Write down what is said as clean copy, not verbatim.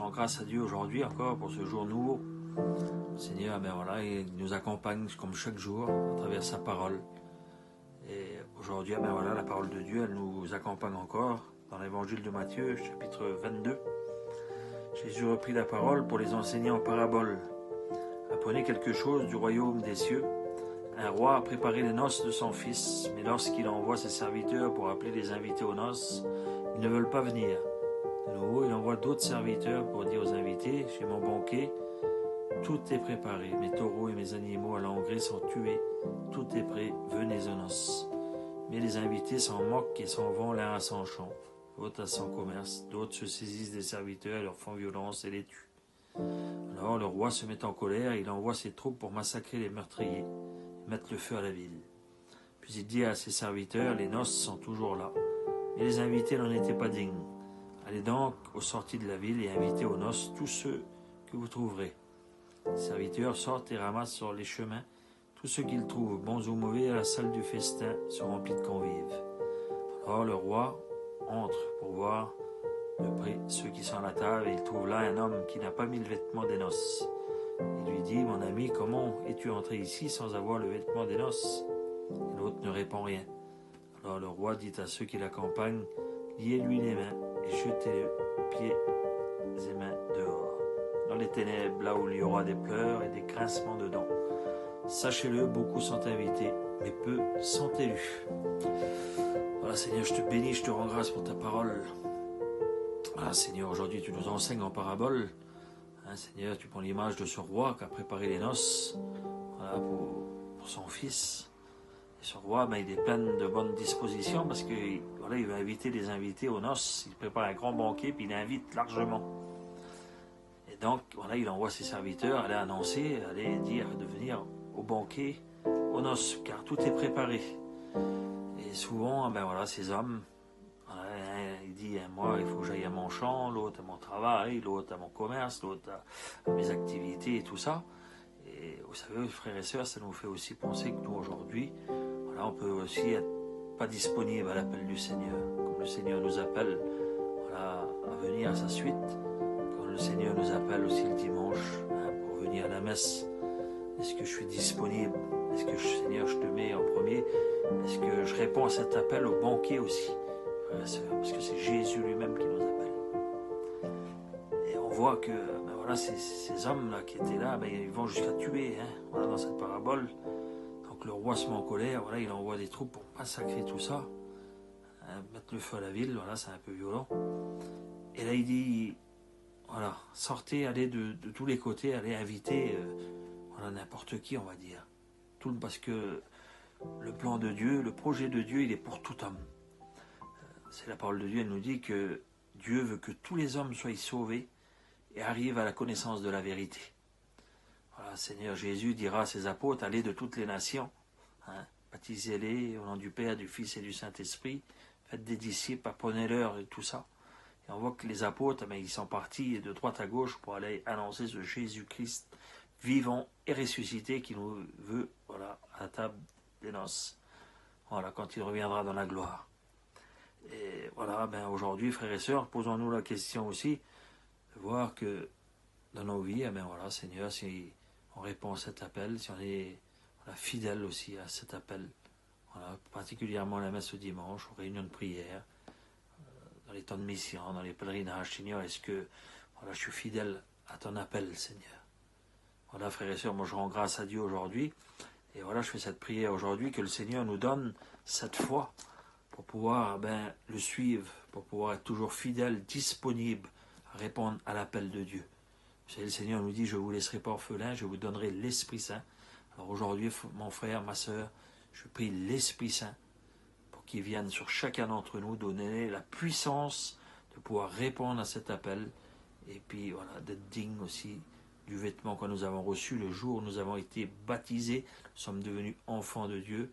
rends grâce à Dieu aujourd'hui encore pour ce jour nouveau. Seigneur, ben voilà, il nous accompagne comme chaque jour à travers sa parole. Et aujourd'hui, ben voilà, la parole de Dieu, elle nous accompagne encore dans l'évangile de Matthieu, chapitre 22. Jésus reprit la parole pour les enseigner en parabole. Apprenez quelque chose du royaume des cieux. Un roi a préparé les noces de son fils, mais lorsqu'il envoie ses serviteurs pour appeler les invités aux noces, ils ne veulent pas venir. De nouveau, il envoie d'autres serviteurs pour dire aux invités, chez mon banquet, tout est préparé, mes taureaux et mes animaux à l'engrais sont tués, tout est prêt, venez aux noces. Mais les invités s'en moquent et s'en vont l'un à son champ, l'autre à son commerce, d'autres se saisissent des serviteurs, leur font violence et les tuent. Alors le roi se met en colère, il envoie ses troupes pour massacrer les meurtriers, mettre le feu à la ville. Puis il dit à ses serviteurs, les noces sont toujours là, mais les invités n'en étaient pas dignes. Allez donc aux sorties de la ville et invitez aux noces tous ceux que vous trouverez. Les serviteurs sortent et ramassent sur les chemins tous ceux qu'ils trouvent, bons ou mauvais, à la salle du festin sont remplis de convives. Alors le roi entre pour voir de près ceux qui sont à la table et il trouve là un homme qui n'a pas mis le vêtement des noces. Il lui dit, mon ami, comment es-tu entré ici sans avoir le vêtement des noces? Et l'autre ne répond rien. Alors le roi dit à ceux qui l'accompagnent, liez-lui les mains et jetez-le pieds et mains dehors, dans les ténèbres, là où il y aura des pleurs et des grincements de dents. Sachez-le, beaucoup sont invités, mais peu sont élus. Voilà, Seigneur, je te bénis, je te rends grâce pour ta parole. Voilà, Seigneur, aujourd'hui tu nous enseignes en parabole. Hein, Seigneur, tu prends l'image de ce roi qui a préparé les noces, voilà, pour son fils. Et ce roi, ben, il est plein de bonnes dispositions parce que voilà, il veut inviter les invités aux noces. Il prépare un grand banquet puis il invite largement. Et donc, voilà, il envoie ses serviteurs aller annoncer, aller dire de venir au banquet, aux noces, car tout est préparé. Et souvent, ben voilà, ces hommes, voilà, il dit, moi, il faut que j'aille à mon champ, l'autre à mon travail, l'autre à mon commerce, l'autre à mes activités et tout ça. Et vous savez, frères et sœurs, ça nous fait aussi penser que nous, aujourd'hui, voilà, on peut aussi être pas disponible à l'appel du Seigneur. Comme le Seigneur nous appelle, voilà, à venir à sa suite, comme le Seigneur nous appelle aussi le dimanche, hein, pour venir à la messe. Est-ce que je suis disponible? Est-ce que, Seigneur, je te mets en premier? Est-ce que je réponds à cet appel au banquet aussi, frères et sœurs? Parce que c'est Jésus lui-même qui nous appelle. Et on voit que ben voilà, ces hommes-là qui étaient là, ben, ils vont jusqu'à tuer, hein, voilà, dans cette parabole. Donc le roi se met en colère, voilà, il envoie des troupes pour massacrer tout ça, hein, mettre le feu à la ville, voilà, c'est un peu violent. Et là il dit, voilà, sortez, allez de tous les côtés, allez inviter voilà, n'importe qui, on va dire. Tout, parce que le plan de Dieu, le projet de Dieu, il est pour tout homme. C'est la parole de Dieu, elle nous dit que Dieu veut que tous les hommes soient sauvés et arrivent à la connaissance de la vérité. Voilà, Seigneur Jésus dira à ses apôtres, allez de toutes les nations, hein, baptisez-les au nom du Père, du Fils et du Saint-Esprit, faites des disciples, apprenez-leur et tout ça. Et on voit que les apôtres, ben, ils sont partis de droite à gauche pour aller annoncer ce Jésus-Christ vivant et ressuscité qui nous veut, voilà, à la table des noces. Voilà, quand il reviendra dans la gloire. Et voilà, ben aujourd'hui, frères et sœurs, posons-nous la question aussi de voir que dans nos vies, eh ben voilà, Seigneur, si on répond à cet appel, si on est voilà, fidèle aussi à cet appel, voilà, particulièrement la messe au dimanche, aux réunions de prière, dans les temps de mission, dans les pèlerinages, Seigneur, est-ce que voilà, je suis fidèle à ton appel, Seigneur? Voilà, frères et sœurs, moi je rends grâce à Dieu aujourd'hui, et voilà, je fais cette prière aujourd'hui, que le Seigneur nous donne cette foi pour pouvoir le suivre, pour pouvoir être toujours fidèle, disponible à répondre à l'appel de Dieu. Vous savez, le Seigneur nous dit, je ne vous laisserai pas orphelin, je vous donnerai l'Esprit Saint. Alors aujourd'hui, mon frère, ma sœur, je prie l'Esprit Saint pour qu'il vienne sur chacun d'entre nous, donner la puissance de pouvoir répondre à cet appel, et puis voilà, d'être digne aussi du vêtement que nous avons reçu le jour où nous avons été baptisés, nous sommes devenus enfants de Dieu,